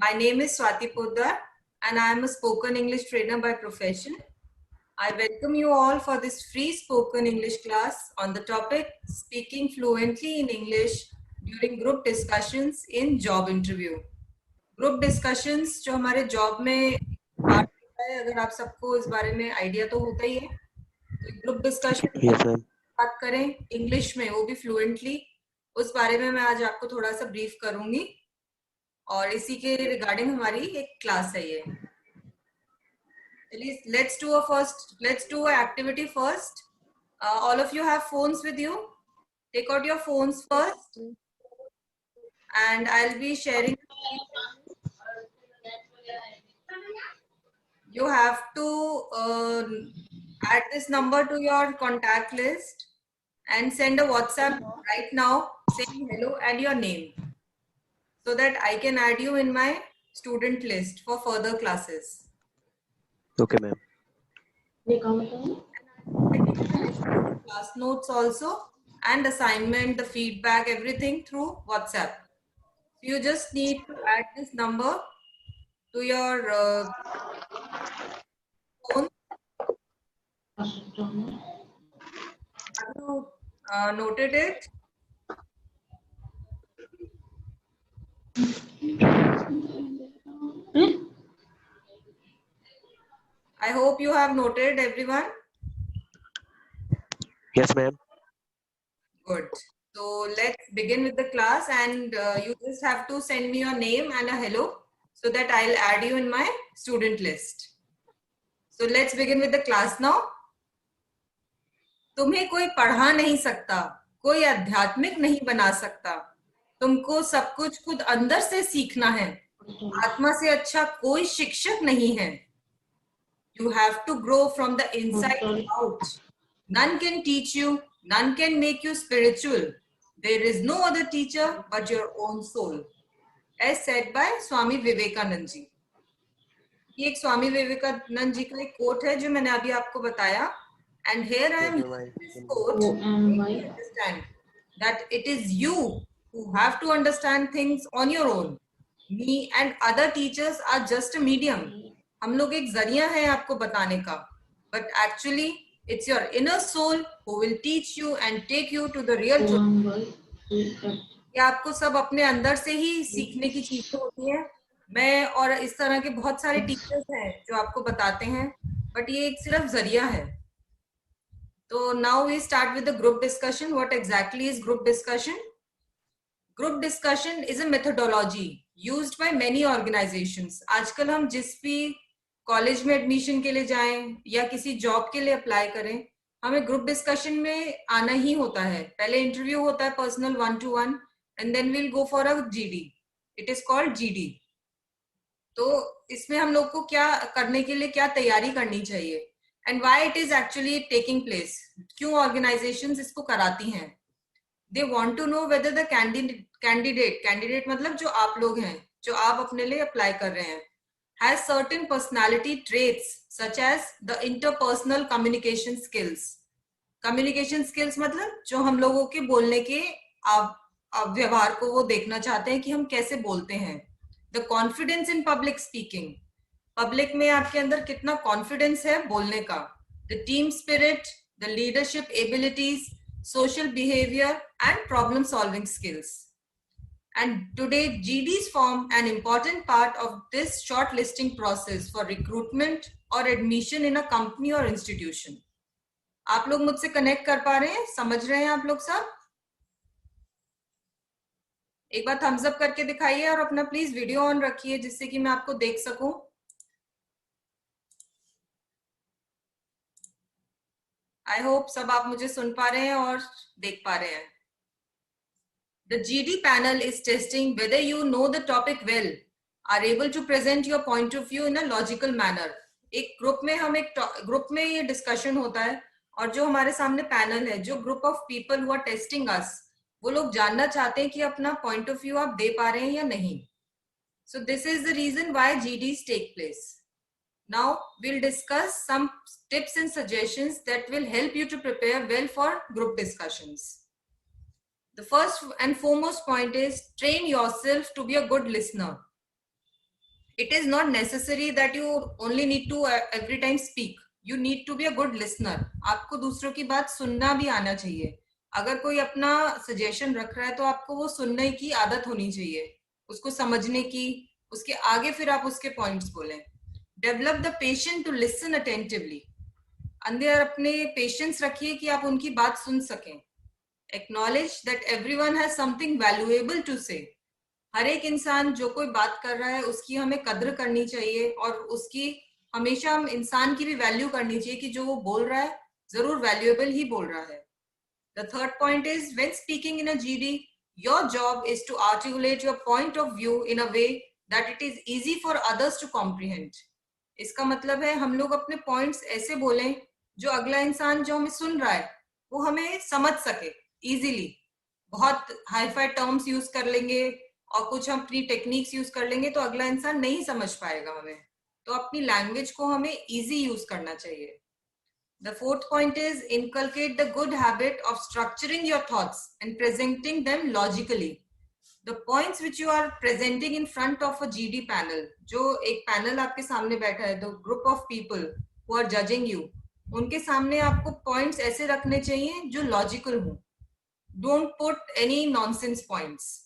My name is Swati Poddar and I am a spoken English trainer by profession. I welcome you all for this free spoken English class on the topic speaking fluently in English during group discussions in job interview. Group discussions जो हमारे job में part होता है, अगर आप सबको इस बारे में आइडिया तो होता ही है, तो group discussion Yes, ma'am. बात करें इंग्लिश में, वो भी फ्लुएंटली, उस बारे में मैं आज आपको थोड़ा सा ब्रीफ करूंगी और इसी के रिगार्डिंग हमारी एक क्लास है ये. Let's do an activity first. All of you have phones with you. Take out your phones first, and I'll be sharing. You have to add this number to your contact list and send a WhatsApp right now saying hello and your name, so that I can add you in my student list for further classes. Okay, ma'am. Class notes also, and assignment, the feedback, everything through WhatsApp. You just need to add this number to your phone. Have you noted it? I hope you have noted, everyone. Yes, ma'am. Good. So let's begin with the class, and you just have to send me your name and a hello so that I'll add you in my student list. So let's begin with the class now. तुम्हें कोई पढ़ा नहीं सकता, कोई आध्यात्मिक नहीं बना सकता, तुमको सब कुछ खुद अंदर से सीखना है, आत्मा से अच्छा कोई शिक्षक नहीं है. You have to grow from the inside out. None can teach you, none can make you spiritual. There is no other teacher but your own soul. As said by Swami Vivekanand ji. ये एक स्वामी विवेकानंद जी का एक coat है जो मैंने अभी आपको बताया. And here I am using this quote to understand that it is you who have to understand things on your own. Me and other teachers are just a medium. हम लोग एक जरिया है आपको बताने का. But actually it's your inner soul who will teach you and take you to the real truth. ये आपको सब अपने अंदर से ही सीखने की चीजें होती है. मैं और इस तरह के बहुत सारे टीचर्स हैं जो आपको बताते हैं, बट ये एक सिर्फ जरिया है. So now we start with the group discussion. What exactly is group discussion? Group discussion is a methodology used by many organizations. आजकल हम जिस भी कॉलेज में एडमिशन के लिए जाएं या किसी जॉब के लिए अप्लाई करें, हमें ग्रुप डिस्कशन में आना ही होता है. पहले इंटरव्यू होता है personal 1-to-1 and then we'll go for a GD. It is called GD. तो इसमें हम लोग को क्या करने के लिए क्या तैयारी करनी चाहिए and why it is actually taking place. क्यों organizations इसको कराती हैं? They want to know whether the candidate मतलब जो आप लोग हैं, जो आप अपने लिए अप्लाई कर रहे हैं, has certain personality traits such as the interpersonal communication skills. Communication skills मतलब जो हम लोगों के बोलने के व्यवहार को वो देखना चाहते हैं कि हम कैसे बोलते हैं. The confidence in public speaking. Public में आपके अंदर कितना कॉन्फिडेंस है बोलने का. The team spirit, the leadership abilities, social behaviour and problem solving skills. And today GDs form an important part of this short listing process for recruitment और admission in a company और institution. आप लोग मुझसे connect कर पा रहे हैं? समझ रहे हैं आप लोग सब? एक बार थम्स अप करके दिखाइए और अपना प्लीज वीडियो ऑन रखिए जिससे कि मैं आपको देख सकूं. आई होप सब आप मुझे सुन पा रहे हैं और देख पा रहे हैं. The GD panel is testing whether you know the topic well, are able to present your point of view in a logical manner. एक ग्रुप में हम एक ग्रुप में ये डिस्कशन होता है और जो हमारे सामने पैनल है, जो group of people who are testing us, वो लोग जानना चाहते हैं कि अपना पॉइंट ऑफ व्यू आप दे पा रहे हैं या नहीं. So this is the reason why GDs take place. Now we'll discuss some tips and suggestions that will help you to prepare well for group discussions. The first and foremost point is train yourself to be a good listener. it is not necessary that you only need to every time speak. You need to be a good listener. आपको दूसरों की बात सुनना भी आना चाहिए. अगर कोई अपना सजेशन रख रहा है तो आपको वो सुनने की आदत होनी चाहिए, उसको समझने की, उसके आगे फिर आप उसके पॉइंट्स बोलें. Develop the patience to listen attentively. अंदर अपने पेशेंस रखिए कि आप उनकी बात सुन सकें. Acknowledge that everyone has something valuable to say. हर एक इंसान जो कोई बात कर रहा है उसकी हमें कद्र करनी चाहिए और उसकी हमेशा हम इंसान की भी वैल्यू करनी चाहिए कि जो वो बोल रहा है जरूर वैल्यूएबल ही बोल रहा है. The third point is when speaking in a GD, your job is to articulate your point of view in a way that it is easy for others to comprehend. इसका मतलब है हम लोग अपने पॉइंट्स ऐसे बोलें जो अगला इंसान जो हमें सुन रहा है वो हमें समझ सके इजीली. बहुत हाई-फाई टर्म्स यूज कर लेंगे और कुछ हम अपनी टेक्निक्स यूज कर लेंगे तो अगला इंसान नहीं समझ पाएगा हमें. तो अपनी लैंग्वेज को हमें इजी यूज करना चाहिए. The fourth point is inculcate the good habit of structuring your thoughts and presenting them logically. The points which you are presenting in front of a GD panel, जो एक panel आपके सामने बैठा है, the group of people who are judging you, उनके सामने आपको points ऐसे रखने चाहिए जो लॉजिकल हो. Don't put any nonsense points.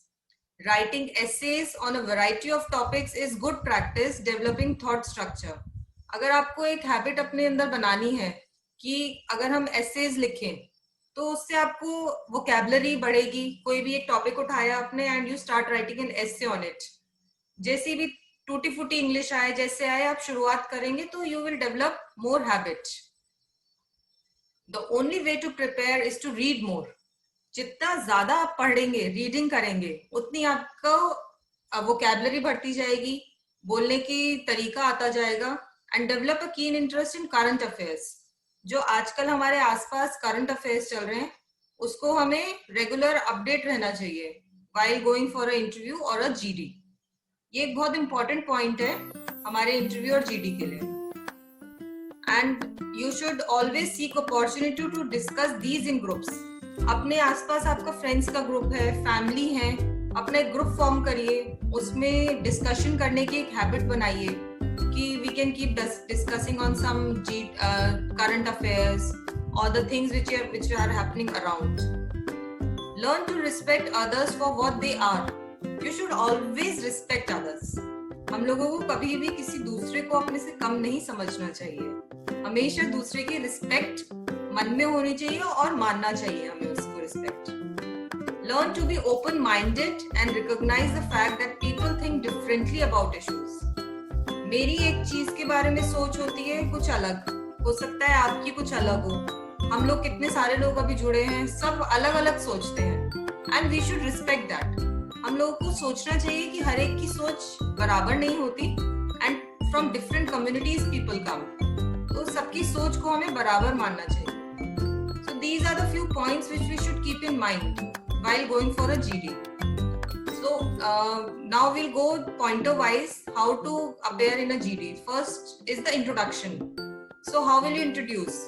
Writing essays on a variety of topics is good practice developing thought structure. अगर आपको एक हैबिट अपने अंदर बनानी है कि अगर हम एसेज लिखें तो उससे आपको वोकैबुलरी बढ़ेगी. कोई भी एक टॉपिक उठाया आपने and you start writing an essay on it. जैसी भी टूटी फूटी इंग्लिश आए, जैसे आए, आप शुरुआत करेंगे तो you will develop more habit. The only way to prepare is to read more. जितना ज्यादा आप पढ़ेंगे, रीडिंग करेंगे, उतनी आपको वोकैबुलरी बढ़ती जाएगी, बोलने की तरीका आता जाएगा. And develop a keen interest in current affairs. जो आजकल हमारे आसपास करंट अफेयर्स चल रहे हैं उसको हमें रेगुलर अपडेट रहना चाहिए while going for a interview और अ जीडी. ये एक बहुत इंपॉर्टेंट पॉइंट है हमारे इंटरव्यू और जीडी के लिए. And you should always seek opportunity to discuss these in groups. अपने आसपास आपका फ्रेंड्स का ग्रुप है, फैमिली है, अपना एक ग्रुप फॉर्म करिए, उसमें डिस्कशन करने की एक हैबिट बनाइए कि we can keep discussing on some current affairs और the things which are happening around. Learn to respect others for what they are. You should always respect others. हम लोगों को कभी भी किसी दूसरे को अपने से कम नहीं समझना चाहिए. हमेशा दूसरे की रिस्पेक्ट मन में होनी चाहिए और मानना चाहिए हमें उसको respect. Learn to be open-minded and recognize the fact that people think differently about issues. मेरी एक चीज के बारे में सोच होती है कुछ अलग, हो सकता है आपकी कुछ अलग हो. हम लोग कितने सारे लोग अभी जुड़े हैं, सब अलग अलग सोचते हैं and we should respect that. हम लोगों को सोचना चाहिए कि हर एक की सोच बराबर नहीं होती and from different communities people come. तो सबकी सोच को हमें बराबर मानना चाहिए. So these are the few points which we should keep in mind while going for a GD. So now we'll go pointer wise how to appear in a GD. First is the introduction. So how will you introduce?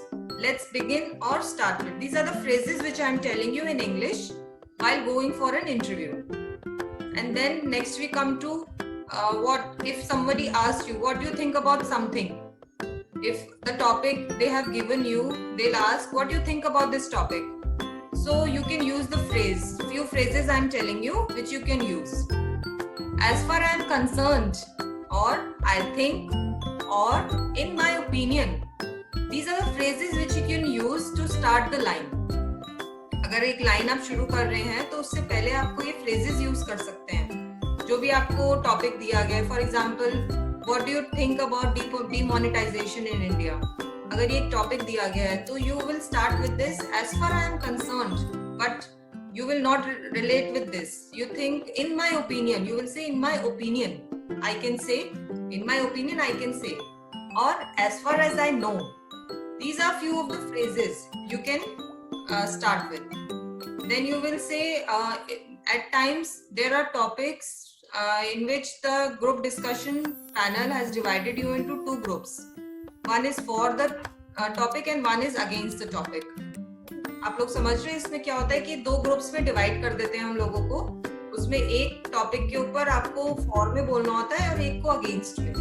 Let's begin or start with. These are the phrases which I am telling you in English while going for an interview. And then next we come to what if somebody asks you, what do you think about something? If the topic they have given you, they'll ask, what do you think about this topic? So you can use the phrase, few phrases I'm telling you which you can use. As far as I'm concerned, or I think, or in my opinion. These are the phrases which you can use to start the line. अगर एक line आप शुरू कर रहे हैं तो उससे पहले आपको ये phrases यूज कर सकते हैं जो भी आपको टॉपिक दिया गया है. For example, what do you think about demonetization in India? अगर ये एक टॉपिक दिया गया है तो you will start with this, as far I am concerned, but you will not relate with this. You think, in my opinion, you will say, in my opinion, I can say, in my opinion, I can say, or as far as I know. These are few of the phrases you can start with. Then you will say, at times there are topics in which the group discussion panel has divided you into two groups. One is for the topic and one is against the topic. आप लोग समझ रहे हैं इसमें क्या होता है कि दो ग्रुप्स में डिवाइड कर देते हैं हम लोगों को. उसमें एक टॉपिक के ऊपर आपको फॉर में बोलना होता है और एक को अगेंस्ट में।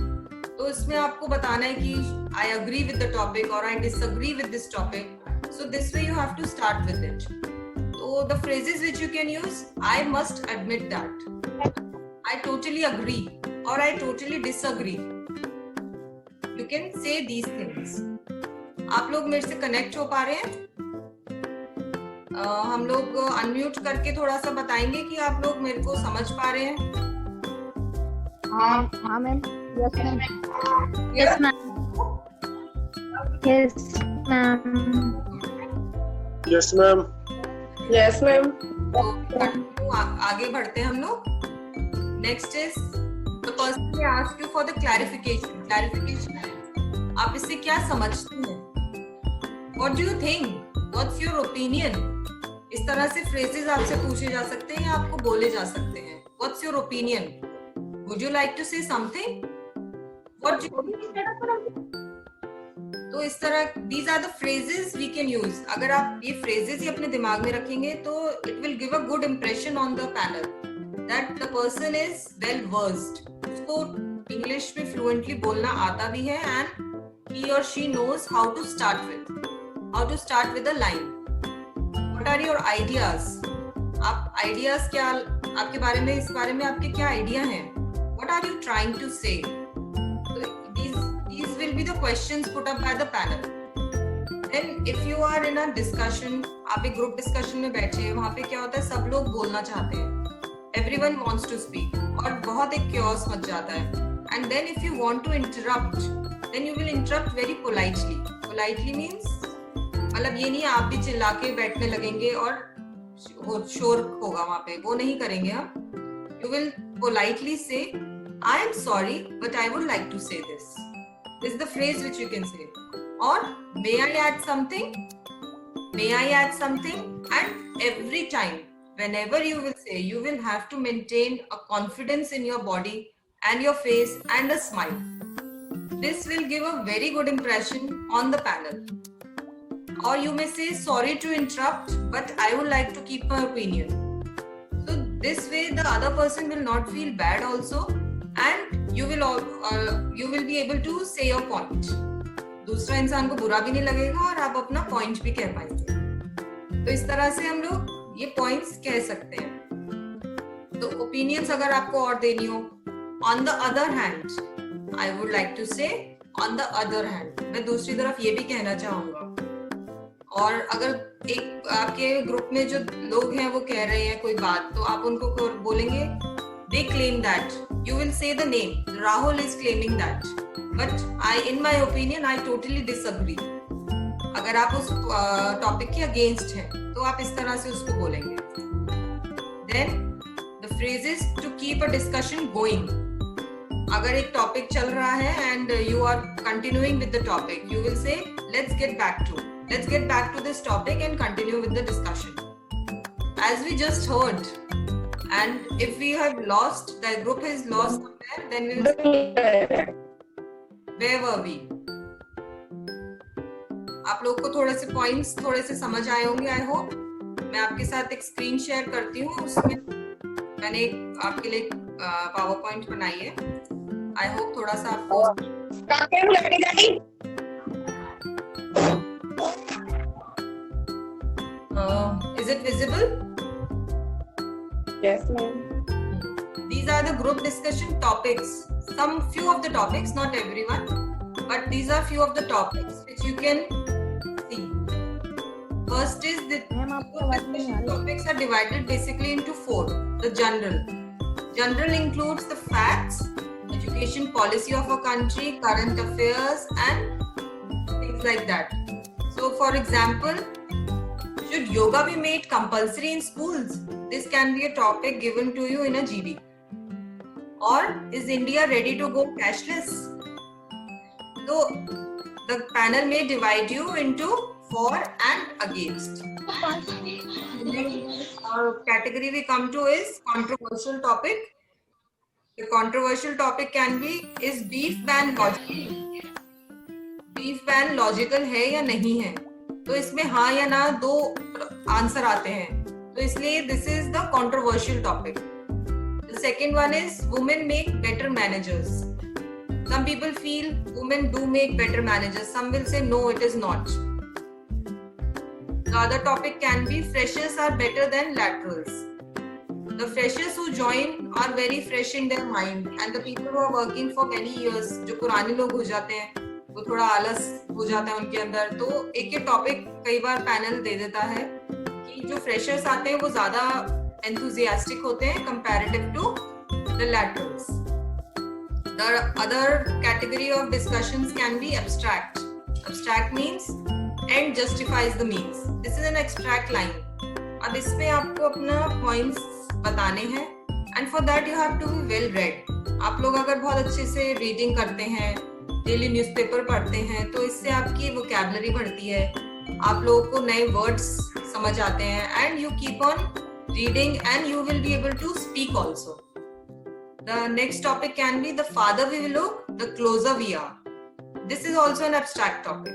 तो इसमें आपको बताना है कि I agree with the topic और I disagree with this topic. So this way you have to start with it. तो the phrases which you can use, I must admit that, I totally agree और I totally disagree. You can say these things. आप लोग मेरे से connect हो पा रहे हैं? हम लोग अनम्यूट करके थोड़ा सा बताएंगे कि आप लोग मेरे को समझ पा रहे हैं? हाँ ma'am. Yes ma'am. Yes ma'am. Yes ma'am. Yes ma'am. Yes ma'am. तो आगे बढ़ते हैं हम लोग। Next is the person may ask you for the clarification. Clarification है आप इससे क्या समझते हैं? What do you think? What's your opinion? इस तरह से phrases आपसे पूछे जा सकते हैं या आपको बोले जा सकते हैं। What's your opinion? Would you like to say something? What do you think? तो इस तरह these are the phrases we can use. अगर आप ये phrases ही अपने दिमाग में रखेंगे तो it will give a good impression on the panel that the person is well versed. उसको इंग्लिश में फ्लुएंटली बोलना आता भी है and he or she knows how to start with a line. What are your ideas? आप ideas क्या, आपके बारे में, इस बारे में आपके क्या आइडिया हैं? What are you trying to say? These will be the questions put up by the panel. Then if you are in a discussion, आप एक group discussion में बैठे हैं, वहाँ पे क्या होता है, सब लोग बोलना चाहते हैं, everyone wants to speak, और बहुत एक chaos मच जाता है. And then if you want to interrupt, then you will interrupt very politely. Politely means मतलब ये नहीं आप भी चिल्ला के बैठने लगेंगे और शोर होगा वहाँ पे, वो नहीं करेंगे हम. You will politely say, I am sorry, but I would like to say this. This is the phrase which you can say. Or may I add something? May I add something? And every time, whenever you will say, you will have to maintain a confidence in your body and your face and a smile. This will give a very good impression on the panel. Or you may say, sorry to interrupt, but I would like to keep my opinion. So this way the other person will not feel bad also, and you will be able to say your point. दूसरा इंसान को बुरा भी नहीं लगेगा और आप अपना point भी कह पाएंगे. तो इस तरह से हम लोग ये points कह सकते हैं. तो opinions अगर आपको और देनी हो, on the other hand, I would like to say on the other hand. मैं दूसरी तरफ ये भी कहना चाहूंगा. और अगर एक आपके ग्रुप में जो लोग हैं वो कह रहे हैं कोई बात, तो आप उनको बोलेंगे they claim that. You will say the name. Rahul is claiming that. But in my opinion, I totally disagree. अगर आप उस टॉपिक के अगेंस्ट हैं, तो आप इस तरह से उसको बोलेंगे. Then the phrase is to keep a discussion going. अगर एक टॉपिक चल रहा है and you are continuing with the topic, you will say let's get back to this topic and continue with the discussion. As we just heard, and if we have lost, the group is lost somewhere, then we will say, where were we? आप लोग को थोड़े से points थोड़े से समझ आए होंगे, आई होप. मैं आपके साथ एक स्क्रीन शेयर करती हूँ, उसमें मैंने एक आपके लिए पावर पॉइंट बनाई है. आई होप थोड़ा सा आपको is it visible? Yes, ma'am. These are the group discussion topics. Few of the topics, not everyone, but these are few of the topics which you can see. First is the discussion topics are divided basically into 4. The general includes the facts, education policy of a country, current affairs, and things like that. So, for example, should yoga be made compulsory in schools? This can be a topic given to you in a GD. Or is India ready to go cashless? So the panel may divide you into for and against. Category we come to is controversial topic. The controversial topic can be, is beef ban logical? Beef ban logical है या नहीं है? तो इसमें हाँ या ना 2 answer आते हैं, तो इसलिए this is the controversial topic. The second one is women make better managers. Some people feel women do make better managers. Some will say no, it is not. The other topic can be freshers are better than laterals. The freshers who join are very fresh in their mind, and the people who are working for many years, जो पुराने लोग हो जाते हैं, वो थोड़ा आलस हो जाता है उनके अंदर. तो एक टॉपिक कई बार पैनल दे देता है कि जो फ्रेशर्स आते हैं वो ज्यादा enthusiastic होते हैं comparative to the laterals. The other category of discussions can be abstract. Abstract means end justifies the means. This is an abstract line. अब इसमें आपको अपना points बताने हैं, and for that you have to be well read. आप लोग अगर बहुत अच्छे से reading करते हैं, daily newspaper पढ़ते हैं, तो इससे आपकी vocabulary बढ़ती है, आप लोगों को नए words समझ आते हैं, and you keep on reading and you will be able to speak also. The next topic can be the farther we will look, the closer we are. This is also an abstract topic.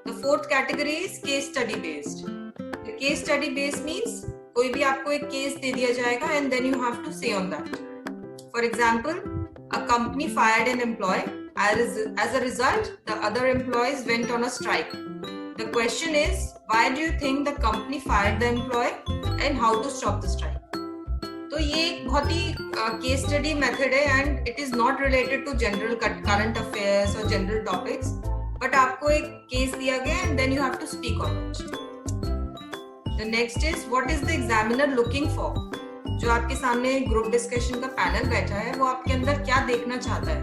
The fourth category is case study based. The case study based means कोई भी आपको एक case दे दिया जाएगा and then you have to say on that. For example, a company fired an employee. As a result, the other employees went on a strike. The question is, why do you think the company fired the employee and how to stop the strike? तो ये एक बहुत ही case study method है and it is not related to general current affairs or general topics, but आपको एक case दिया गया and then you have to speak on it. The next is what is the examiner looking for? जो आपके सामने group discussion का panel बैठा है वो आपके अंदर क्या देखना चाहता है?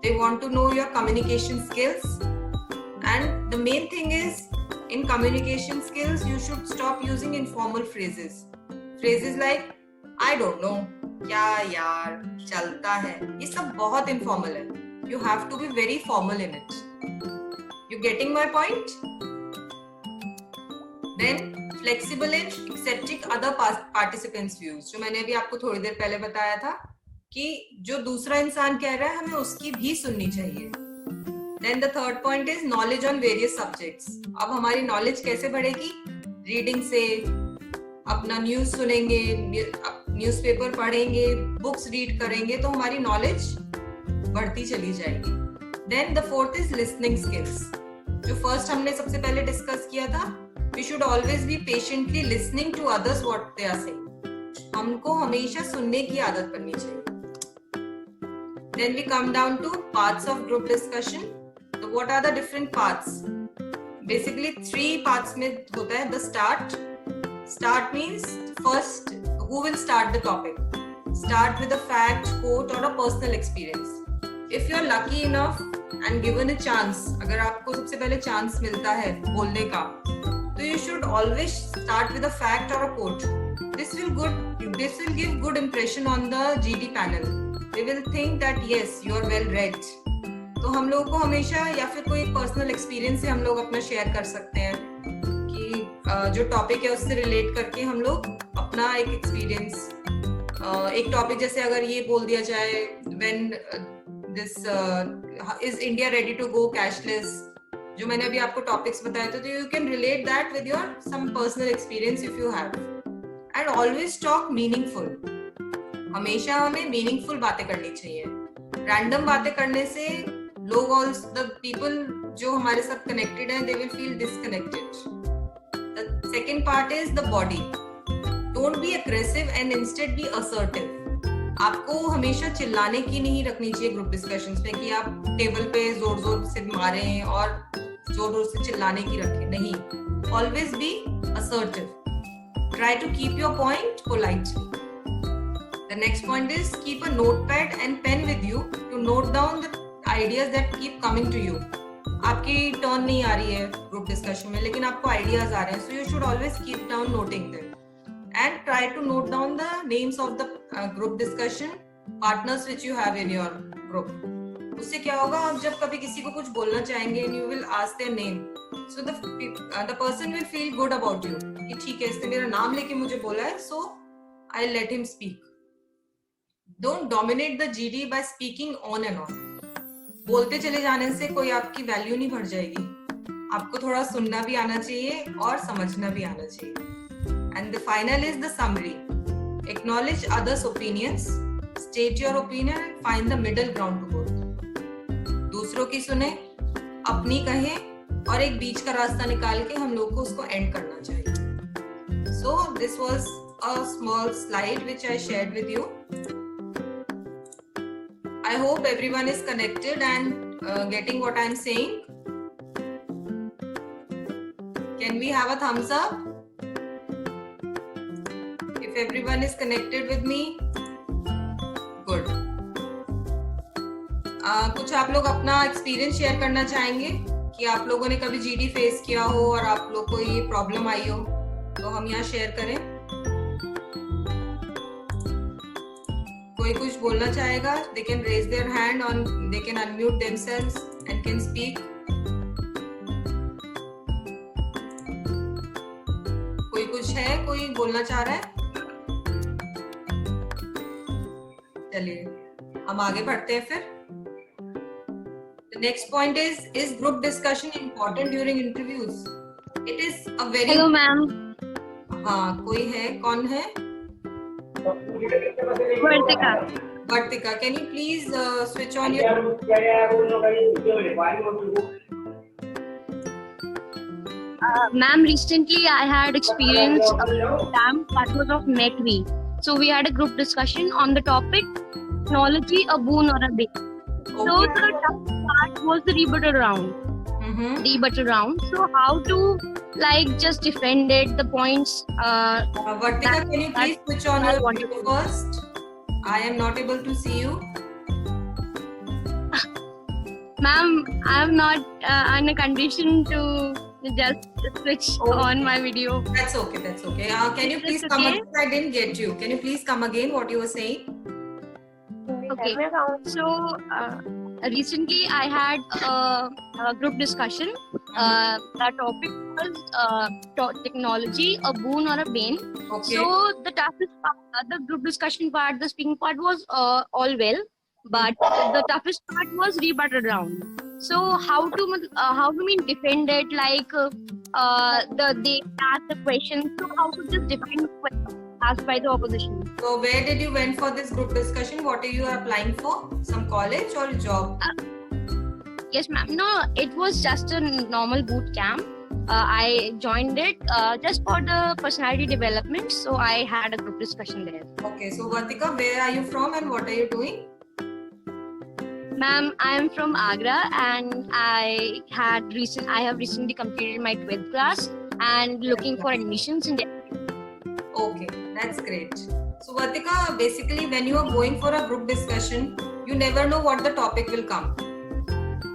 They want to know your communication skills, and the main thing is in communication skills you should stop using informal phrases. Phrases like I don't know, क्या यार, चलता है, ये सब बहुत informal है. You have to be very formal in it. You getting my point? Then flexible in accepting other participants' views. जो मैंने अभी आपको थोड़ी देर पहले बताया था कि जो दूसरा इंसान कह रहा है हमें उसकी भी सुननी चाहिए. Then the third point is knowledge on various subjects. अब हमारी knowledge कैसे बढ़ेगी? Reading से, अपना न्यूज सुनेंगे, न्यूज़पेपर पढ़ेंगे, बुक्स रीड करेंगे तो हमारी नॉलेज बढ़ती चली जाएगी. Then the fourth is listening skills. जो फर्स्ट हमने सबसे पहले डिस्कस किया था, we should always be patiently listening to others what they are saying. हमको हमेशा सुनने की आदत बननी चाहिए. Then we come down to parts of group discussion. So what are the different parts? Basically 3 parts में होता है. The start. Start means first who will start the topic. Start with a fact, quote or a personal experience. If you are lucky enough and given a chance, अगर आपको सबसे पहले chance मिलता है बोलने का, तो you should always start with a fact or a quote. This will give good impression on the GD panel. They will think that yes, you are well read. तो हम लोगों को हमेशा या फिर कोई पर्सनल एक्सपीरियंस से हम लोग अपना शेयर कर सकते हैं कि जो टॉपिक है उससे रिलेट करके हम लोग अपना एक एक्सपीरियंस, एक टॉपिक जैसे अगर ये बोल दिया जाए when this is India ready to go cashless, जो मैंने अभी आपको टॉपिक्स बताए थे, तो you can relate that with your some personal experience if you have. And always talk meaningful. हमेशा हमें मीनिंगफुल बातें करनी चाहिए. रैंडम बातें करने से लोग, ऑल द पीपल जो हमारे साथ कनेक्टेड हैं, they will feel disconnected. The second part is the body. Don't be aggressive and instead be assertive. आपको हमेशा चिल्लाने की नहीं रखनी चाहिए ग्रुप डिस्कशंस में कि आप टेबल पे जोर जोर से मारें और जोर जोर से चिल्लाने की रखें. नहीं, always be assertive. Try to keep your point politely. The next point is keep a notepad and pen with you to note down the ideas that keep coming to you. आपकी टर्न नहीं आ रही है group discussion में, लेकिन आपको ideas आ रहे हैं, so you should always keep down noting them and try to note down the names of the group discussion partners which you have in your group. उससे क्या होगा, आप जब कभी किसी को कुछ बोलना चाहेंगे and you will ask their name, so the person will feel good about you कि ठीक है, इसने मेरा नाम लेके मुझे बोला है, so I'll let him speak. Don't dominate the GD by speaking on and on. बोलते चले जाने से कोई आपकी वैल्यू नहीं बढ़ जाएगी. आपको थोड़ा सुनना भी आना चाहिए और समझना भी आना चाहिए. And the final is the summary. Acknowledge others' opinions. state your opinion and find the middle ground to both. दूसरों की सुने, अपनी कहें और एक बीच का रास्ता निकाल के हम लोग को उसको एंड करना चाहिए. So this was a small slide which I shared with you. I hope everyone is connected and getting what I'm saying. Can we have a thumbs up? If everyone is connected with me, good. कुछ आप लोग अपना experience share करना चाहेंगे कि आप लोगों ने कभी जीडी फेस किया हो और आप लोग को ये प्रॉब्लम आई हो, तो हम यहाँ शेयर करें. कोई कुछ बोलना चाहेगा? They can raise their hand or they can unmute themselves and can speak. कोई कुछ है? कोई बोलना चाह रहा है? चलिए हम आगे बढ़ते हैं फिर. The next point is group discussion important during interviews? It is a very. Hello, ma'am. हाँ, कोई है? कौन है? Vartika. Vartika, can you please switch on your? Ma'am, recently I had experience of exam that was of METV. So we had a group discussion on the topic technology, a boon or a bane. So the tough part was the rebuttal round. Rebuttal round. So how to just defend it, the points. Vartika, can you please switch on your video first? I am not able to see you. Ma'am, I am not in a condition to just switch on my video. That's okay. That's okay. Can you please come again? I didn't get you. Can you please come again? What you were saying? Okay. So recently I had a group discussion. The topic was technology, a boon or a bane. Okay. So the toughest part, the group discussion part, the speaking part was all well, but the toughest part was rebuttal round. So how to mean defend it, they ask the question, so how to just defend the question asked by the opposition. So where did you went for this group discussion? What are you applying for? Some college or job? Yes, ma'am. No, it was just a normal boot camp. I joined it just for the personality development. So I had a group discussion there. Okay. So Vartika, where are you from and what are you doing? Ma'am, I am from Agra and I have recently completed my 12th class and looking for admissions in Delhi. Okay, that's great. So Vartika, basically when you are going for a group discussion, you never know what the topic will come.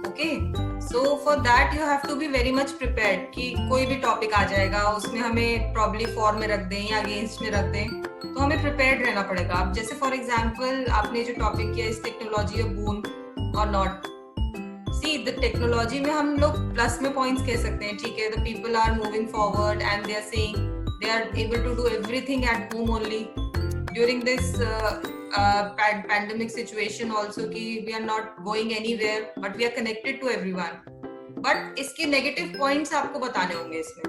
Okay, so for that you have to be very much prepared कि कोई भी topic आ जाएगा उसमें हमें probably for में रख दें या against में रख दें, तो हमें prepared रहना पड़ेगा. अब जैसे for example आपने जो topic किया is technology a boon or not. See, the technology में हम लोग plus में points कह सकते हैं, ठीक है? The people are moving forward and they are saying they are able to do everything at home only during this pandemic situation also कि we are not going anywhere but we are connected to everyone. But इसके negative points आपको बताने होंगे इसमें.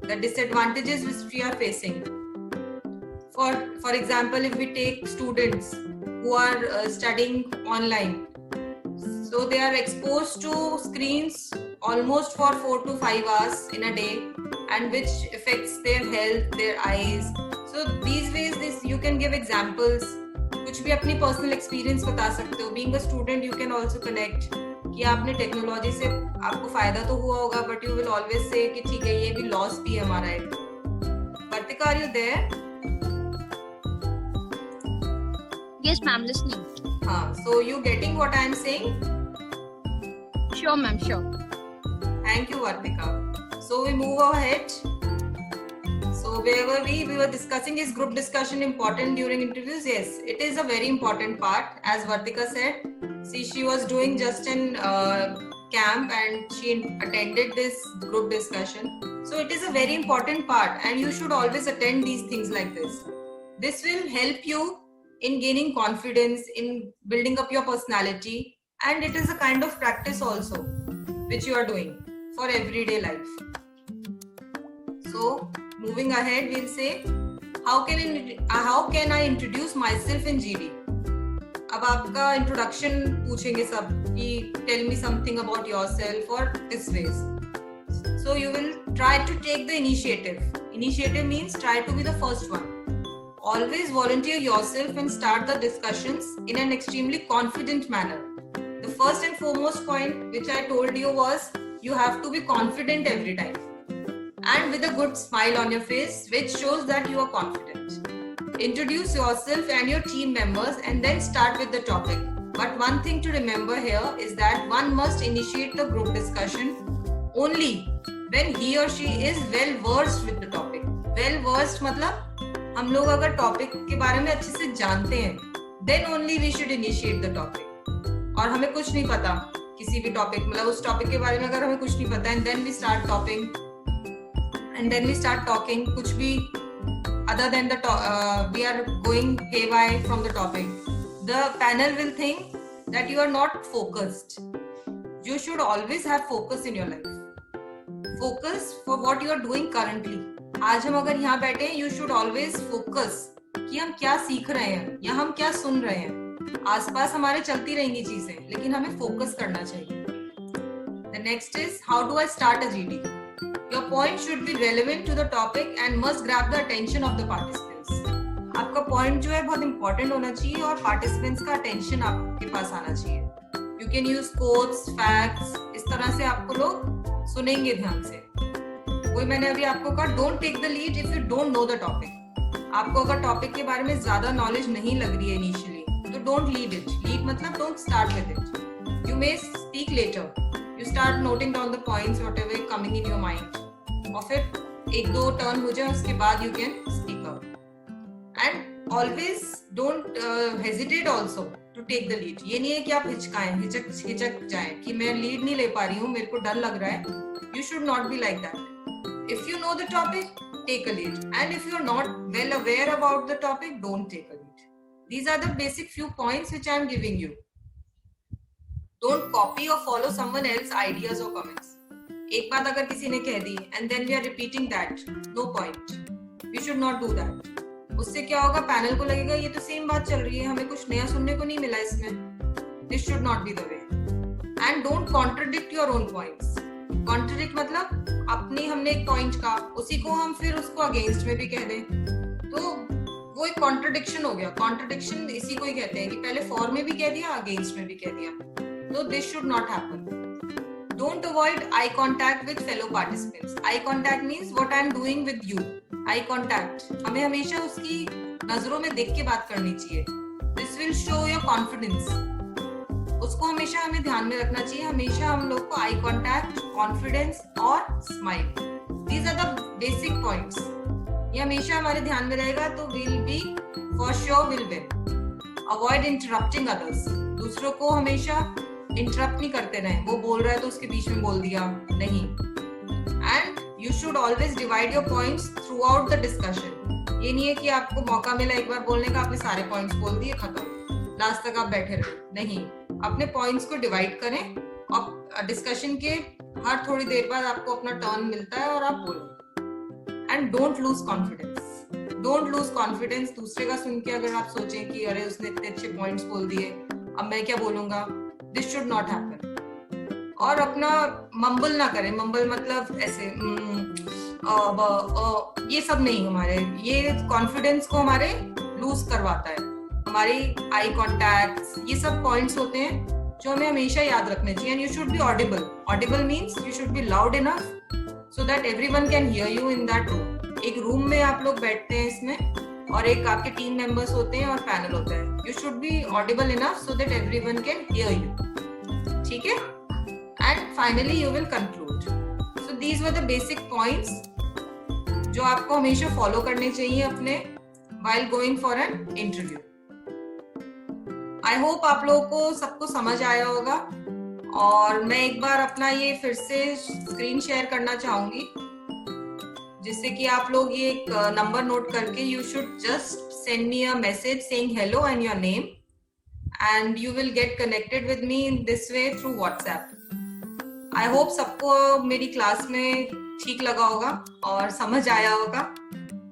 The disadvantages which we are facing. For example, if we take students who are studying online, so they are exposed to screens almost for 4 to 5 hours in a day, and which affects their health, their eyes. So these ways, you can give examples. कुछ भी अपनी personal experience बता सकते हो. Being a student, you can also connect कि आपने technology से आपको फायदा तो हुआ होगा, but you will always say कि ठीक है ये भी loss भी है हमारा एक. Vartika, are you there? Yes, ma'am, listening. So you getting what I am saying? Sure, ma'am, sure. Thank you, Vartika. So we move ahead. So wherever we were discussing, is group discussion important during interviews? Yes, it is a very important part. As Vartika said, see, she was doing just in camp and she attended this group discussion. So it is a very important part and you should always attend these things like this. This will help you in gaining confidence, in building up your personality, and it is a kind of practice also which you are doing for everyday life. So moving ahead, we'll say how can I introduce myself in GD? अब आपका introduction पूछेंगे सब कि tell me something about yourself और this ways. So you will try to take the initiative. Initiative means try to be the first one. Always volunteer yourself and start the discussions in an extremely confident manner. The first and foremost point which I told you was you have to be confident every time. And with a good smile on your face which shows that you are confident. Introduce yourself and your team members and then start with the topic. But one thing to remember here is that one must initiate the group discussion only when he or she is well versed with the topic. Well versed मतलब हम लोग अगर topic के बारे में अच्छे से जानते हैं, then only we should initiate the topic. और हमें कुछ नहीं पता किसी भी टॉपिक, मतलब उस टॉपिक के बारे में अगर हमें कुछ नहीं पता, and then we start talking, कुछ भी other than the we are going haywire from the topic. The panel will think that you are not focused. You should always have focus in your life. Focus for what you are doing currently. आज हम अगर यहाँ बैठे हैं, you should always focus कि हम क्या सीख रहे हैं या हम क्या सुन रहे हैं. आसपास हमारे चलती रहेंगी चीजें, लेकिन हमें फोकस करना चाहिए. The next is how do I start a GD? Your point should be relevant to the topic and must grab the attention of the participants. आपका पॉइंट जो है बहुत इंपॉर्टेंट होना चाहिए और पार्टिसिपेंट्स का अटेंशन आपके पास आना चाहिए. You can use quotes, facts. इस तरह से आपको लोग सुनेंगे ध्यान से. कोई मैंने अभी आपको कहा don't take the lead if you don't know the topic. आपको अगर टॉपिक के बारे में ज्यादा नॉलेज नहीं लग रही है इनिशियली, तो डोंट लीड इट. लीड मतलब don't start with it. You may speak later. You start noting down the points whatever coming in your mind, और फिर एक दो टर्न हो जाए उसके बाद you can speak up. And always don't hesitate also to take the lead. ये नहीं है कि आप हिचक जाएं कि मैं लीड नहीं ले पा रही हूँ, मेरे को डर लग रहा है. You should not be like that. If you know the topic, take a lead. And if you're not well aware about the topic, don't take a lead. These are the basic few points which I am giving you. Don't copy or follow someone else's ideas or comments. एक बात अगर किसी ने कह दी and then we are repeating that, no point. We should not do that. उससे क्या होगा, panel को लगेगा ये तो सेम बात चल रही है, हमें कुछ नया सुनने को नहीं मिला इसमें. This should not be the way. And don't contradict your own points. Contradict मतलब अपनी हमने एक पॉइंट का, उसी को हम फिर उसको अगेंस्ट में भी कह दें, तो वो एक कॉन्ट्रडिक्शन हो गया. कॉन्ट्रडिक्शन इसी को ही कहते हैं कि पहले फॉर में भी कह दिया, अगेंस्ट में भी कह दिया. तो this should not happen. Don't avoid eye contact with fellow participants. Eye contact means what I am doing with you. Eye contact. हमें हमेशा उसकी नजरों में देख के बात करनी चाहिए. This will show your confidence. उसको हमेशा हमें ध्यान में रखना चाहिए. हमेशा हम लोग को आई कॉन्टैक्ट, कॉन्फिडेंस और smile, these are the basic points. ये हमेशा हमारे ध्यान में रहेगा तो will be for sure will win. Avoid interrupting others. दूसरों को हमेशा इंटरप्ट नहीं करते रहे. वो बोल रहा है तो उसके बीच में बोल दिया, नहीं. And you should always divide your points through out the discussion. ये नहीं है कि आपको मौका मिला एक बार बोलने का, आपने सारे पॉइंट्स बोल दिए, खत्म, लास्ट तक आप बैठे रहे. नहीं, अपने पॉइंट्स को डिवाइड करें और डिस्कशन के हर थोड़ी देर बाद आपको अपना टर्न मिलता है और आप बोलो. And don't lose confidence. Don't lose confidence. दूसरे का सुन के अगर आप सोचें कि अरे उसने इतने अच्छे पॉइंट्स बोल दिए, अब मैं क्या बोलूंगा, दिस शुड नॉट हैपन. और अपना मम्बल ना करें. मम्बल मतलब ऐसे ये सब नहीं. हमारे ये कॉन्फिडेंस को हमारे लूज करवाता है. हमारी आई कॉन्टैक्ट, ये सब पॉइंट्स होते हैं जो हमें हमेशा याद रखने चाहिए. And you should be audible. Audible means you should be loud enough so that everyone can hear you in that room. एक रूम में आप लोग बैठते हैं इसमें, और एक आपके टीम मेंबर्स होते हैं और पैनल होता है. You should be audible enough so that everyone can hear you. ठीक है. And finally you will conclude. So these were the basic points जो आपको हमेशा फॉलो करने चाहिए अपने while going for an interview. I hope आप लोगों को सबको समझ आया होगा. और मैं एक बार अपना ये फिर से स्क्रीन शेयर करना चाहूंगी, जिससे कि आप लोग ये एक नंबर नोट करके you should just send me a message saying hello and your name, and you will get connected with me in this way through WhatsApp. I hope सबको मेरी क्लास में ठीक लगा होगा और समझ आया होगा.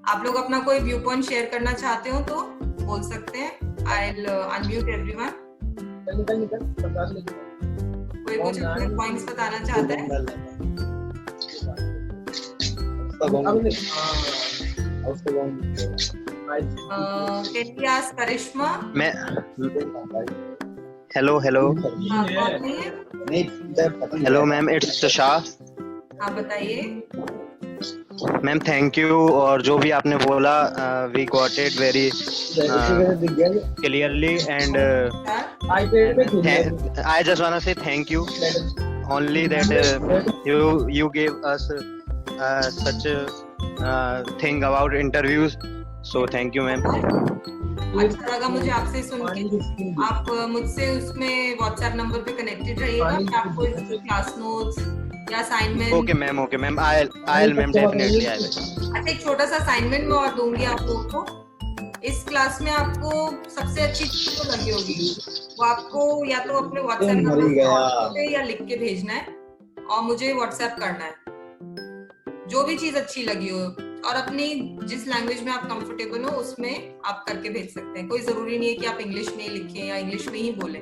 आप लोग अपना कोई व्यू पॉइंट शेयर करना चाहते हो तो बोल सकते हैं. I'll unmute everyone. कोई कुछ अपने पॉइंट्स बताना चाहता है? Can we ask Karishma? मैं हेलो हेलो हाँ, कौन है ये? Hello ma'am, it's Shah. हाँ, बताइए। मैम थैंक यू, और जो भी आपने बोला we got it very clearly and I just want to say thank you only that you gave us such a thing about interviews, so thank you ma'am. अच्छा लगा मुझे आपसे सुन के। आप मुझसे उसमें व्हाट्सएप नंबर पे कनेक्टेड रहिएगा। मैं आपको इसकी क्लास नोट्स या assignment. Okay ma'am, I'll ma'am, definitely I will. अच्छा, एक छोटा सा असाइनमेंट मैं और दूंगी आप लोगों को। इस क्लास में आपको सबसे अच्छी चीज जो लगी होगी वो आपको या तो अपने व्हाट्सएप नंबर पे या लिख के भेजना है और मुझे व्हाट्सएप करना है, जो भी चीज अच्छी लगी हो। और अपनी जिस लैंग्वेज में आप कंफर्टेबल हो उसमें आप करके भेज सकते हैं। कोई जरूरी नहीं है कि आप इंग्लिश में ही लिखें या इंग्लिश में ही बोलें।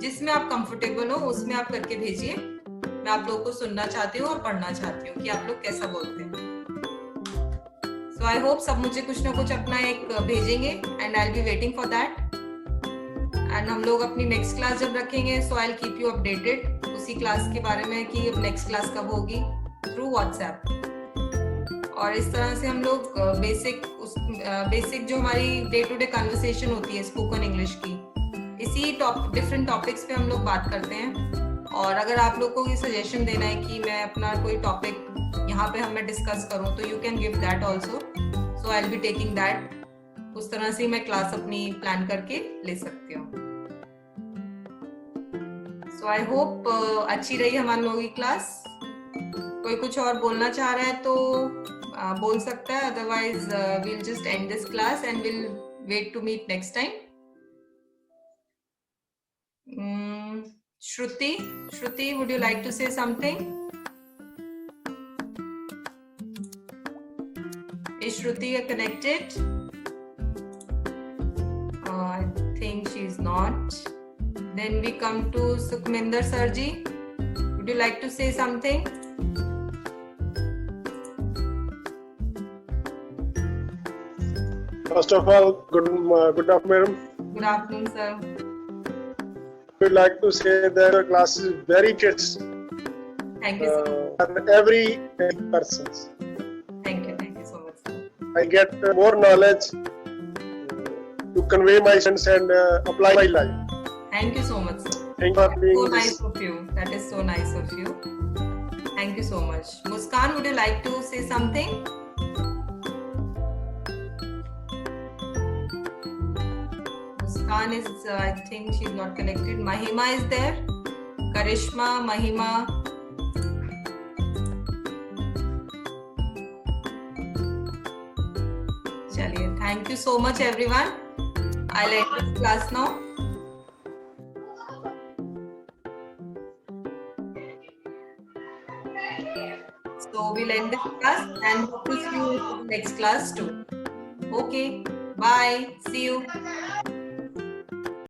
जिसमें आप कंफर्टेबल हो उसमें आप करके भेजिए। मैं आप लोगों को सुनना चाहती हूँ और पढ़ना चाहती हूँ कि आप लोग कैसा बोलते हैं। सो आई होप सब मुझे कुछ ना कुछ अपना एक भेजेंगे and I will be waiting for that. And हम लोग अपनी नेक्स्ट क्लास जब रखेंगे so I will keep you updated उसी क्लास के बारे में कि अब नेक्स्ट क्लास कब होगी थ्रू व्हाट्सएप। और इस तरह से हम लोग बेसिक जो हमारी डे टू डे कन्वर्सेशन होती है स्पोकन इंग्लिश की, इसी डिफरेंट टॉपिक्स पे हम लोग बात करते हैं। और अगर आप लोग को ये सजेशन देना है कि मैं अपना कोई टॉपिक यहाँ पे हमें डिस्कस करूँ तो you can give that also, so I will be taking that. उस तरह से मैं क्लास अपनी प्लान करके ले सकती हूँ। सो आई होप अच्छी रही हमारे लोगों की क्लास। कोई कुछ और बोलना चाह रहा है तो बोल सकता है, otherwise we'll just end this class and we'll wait to meet next time. Shruti, would you like to say something? Is Shruti connected? I think she's not. Then we come to Sukhminder Sarji. Would you like to say something? First of all, good afternoon. Good afternoon, sir. We'd like to say that the class is very kids Thank you, sir. and every person. Thank you so much, sir. I get more knowledge to convey my sense and apply my life. Thank you so much, sir. Thank you for being So this. nice of you. That is so nice of you. Thank you so much. Muskan, would you like to say something? Muskan is, I think she's not connected. Mahima is there. Karishma, Mahima. Chaliye, thank you so much, everyone. I'll end this class now. So we'll end this class and hope to see you in the next class too. Okay, bye. See you.